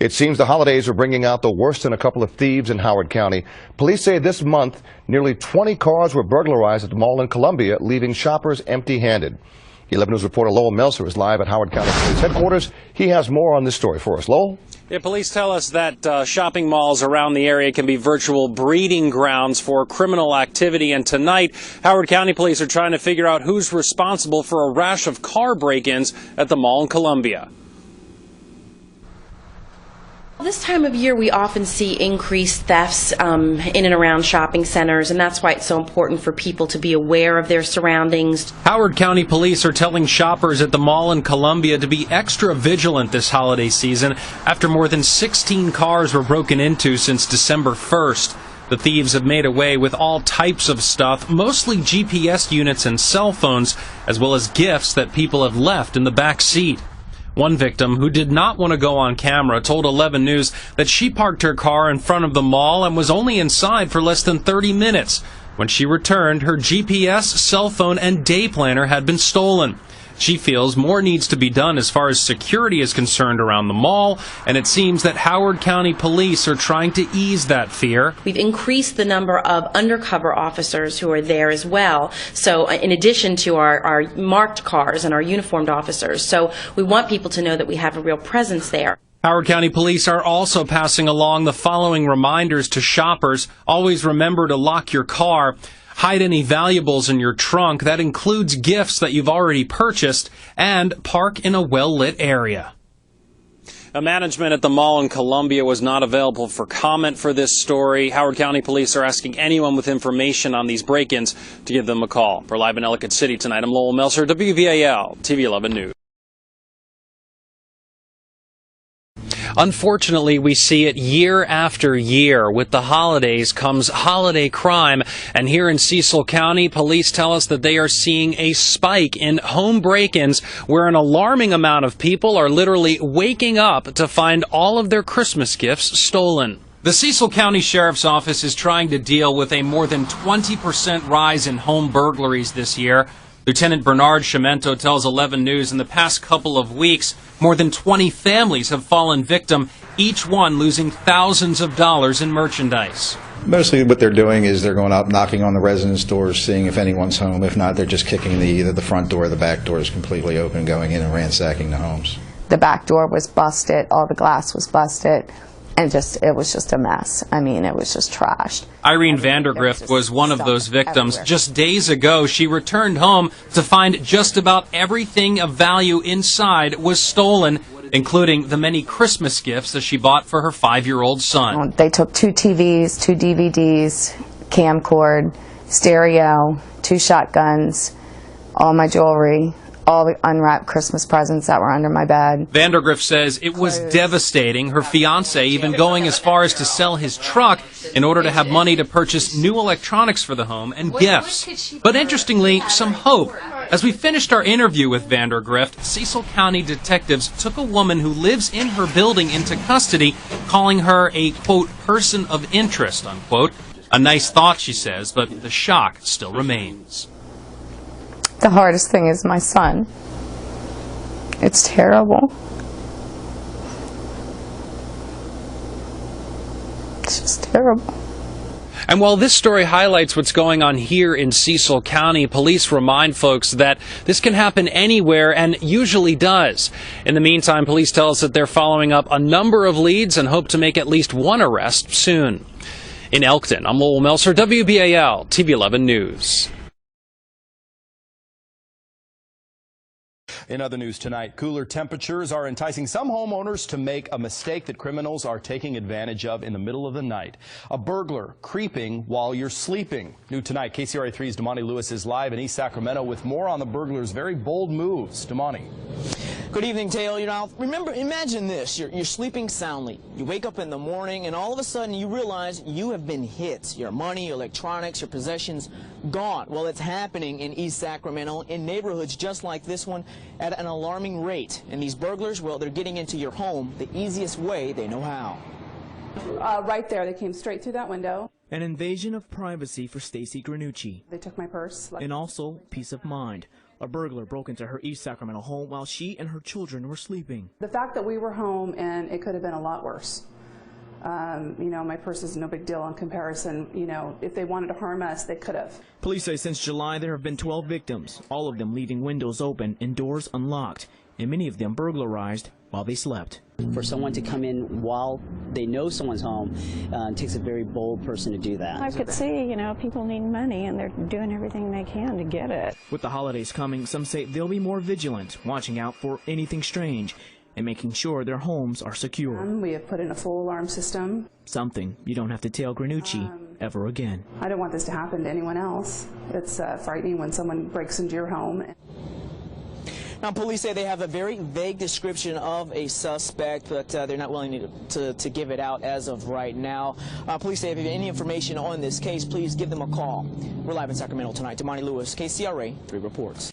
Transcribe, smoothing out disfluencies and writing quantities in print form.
It seems the holidays are bringing out the worst in a couple of thieves in Howard County. Police say this month, nearly 20 cars were burglarized at the mall in Columbia, leaving shoppers empty-handed. 11 News reporter Lowell Melser is live at Howard County Police Headquarters. He has more on this story for us. Lowell? Yeah, police tell us that shopping malls around the area can be virtual breeding grounds for criminal activity. And tonight, Howard County Police are trying to figure out who's responsible for a rash of car break-ins at the mall in Columbia. This time of year, we often see increased thefts in and around shopping centers, and that's why it's so important for people to be aware of their surroundings. Howard County Police are telling shoppers at the mall in Columbia to be extra vigilant this holiday season after more than 16 cars were broken into since December 1st. The thieves have made away with all types of stuff, mostly GPS units and cell phones, as well as gifts that people have left in the back seat. One victim, who did not want to go on camera, told 11 News that she parked her car in front of the mall and was only inside for less than 30 minutes. When she returned, her GPS, cell phone, and day planner had been stolen. She feels more needs to be done as far as security is concerned around the mall, and it seems that Howard County Police are trying to ease that fear. We've increased the number of undercover officers who are there as well, so in addition to our marked cars and our uniformed officers. So we want people to know that we have a real presence there. Howard County Police are also passing along the following reminders to shoppers. Always remember to lock your car. Hide any valuables in your trunk. That includes gifts that you've already purchased. And park in a well-lit area. Management at the mall in Columbia was not available for comment for this story. Howard County Police are asking anyone with information on these break-ins to give them a call. For Live in Ellicott City tonight, I'm Lowell Melser, WVAL, TV 11 News. Unfortunately, we see it year after year. With the holidays comes holiday crime. And here in Cecil County, police tell us that they are seeing a spike in home break-ins where an alarming amount of people are literally waking up to find all of their Christmas gifts stolen. The Cecil County Sheriff's Office is trying to deal with a more than 20% rise in home burglaries this year. Lieutenant Bernard Chimento tells 11 News in the past couple of weeks, more than 20 families have fallen victim, each one losing thousands of dollars in merchandise. Mostly what they're doing is they're going out knocking on the residence doors, seeing if anyone's home. If not, they're just kicking either the front door or the back door is completely open, going in and ransacking the homes. The back door was busted, all the glass was busted. And it was just a mess. I mean, it was just trashed. Irene Vandergrift was one of those victims. Just days ago, she returned home to find just about everything of value inside was stolen, including the many Christmas gifts that she bought for her 5-year-old son. They took 2 TVs, 2 DVDs, camcord, stereo, 2 shotguns, all my jewelry, all the unwrapped Christmas presents that were under my bed. Vandergrift says it was devastating, her fiancé even going as far as to sell his truck in order to have money to purchase new electronics for the home and gifts. But interestingly, some hope. As we finished our interview with Vandergrift, Cecil County detectives took a woman who lives in her building into custody, calling her a, quote, person of interest, unquote. A nice thought, she says, but the shock still remains. The hardest thing is my son. It's terrible. It's just terrible. And while this story highlights what's going on here in Cecil County, police remind folks that this can happen anywhere and usually does. In the meantime, police tell us that they're following up a number of leads and hope to make at least one arrest soon. In Elkton, I'm Lowell Melser, WBAL, TV 11 News. In other news tonight, cooler temperatures are enticing some homeowners to make a mistake that criminals are taking advantage of in the middle of the night. A burglar creeping while you're sleeping. New tonight, KCRA 3's Damani Lewis is live in East Sacramento with more on the burglar's very bold moves. Damani. Good evening, Taylor. You know, imagine this. You're sleeping soundly. You wake up in the morning and all of a sudden you realize you have been hit. Your money, your electronics, your possessions gone. Well, it's happening in East Sacramento in neighborhoods just like this one at an alarming rate. And these burglars, well, they're getting into your home the easiest way they know how. Right there, they came straight through that window. An invasion of privacy for Stacy Granucci. They took my purse. And also peace of mind. A burglar broke into her East Sacramento home while she and her children were sleeping. The fact that we were home and it could have been a lot worse. You know, my purse is no big deal in comparison. You know, if they wanted to harm us, they could have. Police say since July there have been 12 victims, all of them leaving windows open and doors unlocked, and many of them burglarized while they slept. For someone to come in while they know someone's home, it takes a very bold person to do that. I could see, you know, people need money and they're doing everything they can to get it. With the holidays coming, some say they'll be more vigilant, watching out for anything strange and making sure their homes are secure. We have put in a full alarm system. Something you don't have to tell Granucci ever again. I don't want this to happen to anyone else. It's frightening when someone breaks into your home. Now, police say they have a very vague description of a suspect, but they're not willing to give it out as of right now. Police say if you have any information on this case, please give them a call. We're live in Sacramento tonight. Damani Lewis, KCRA 3 reports.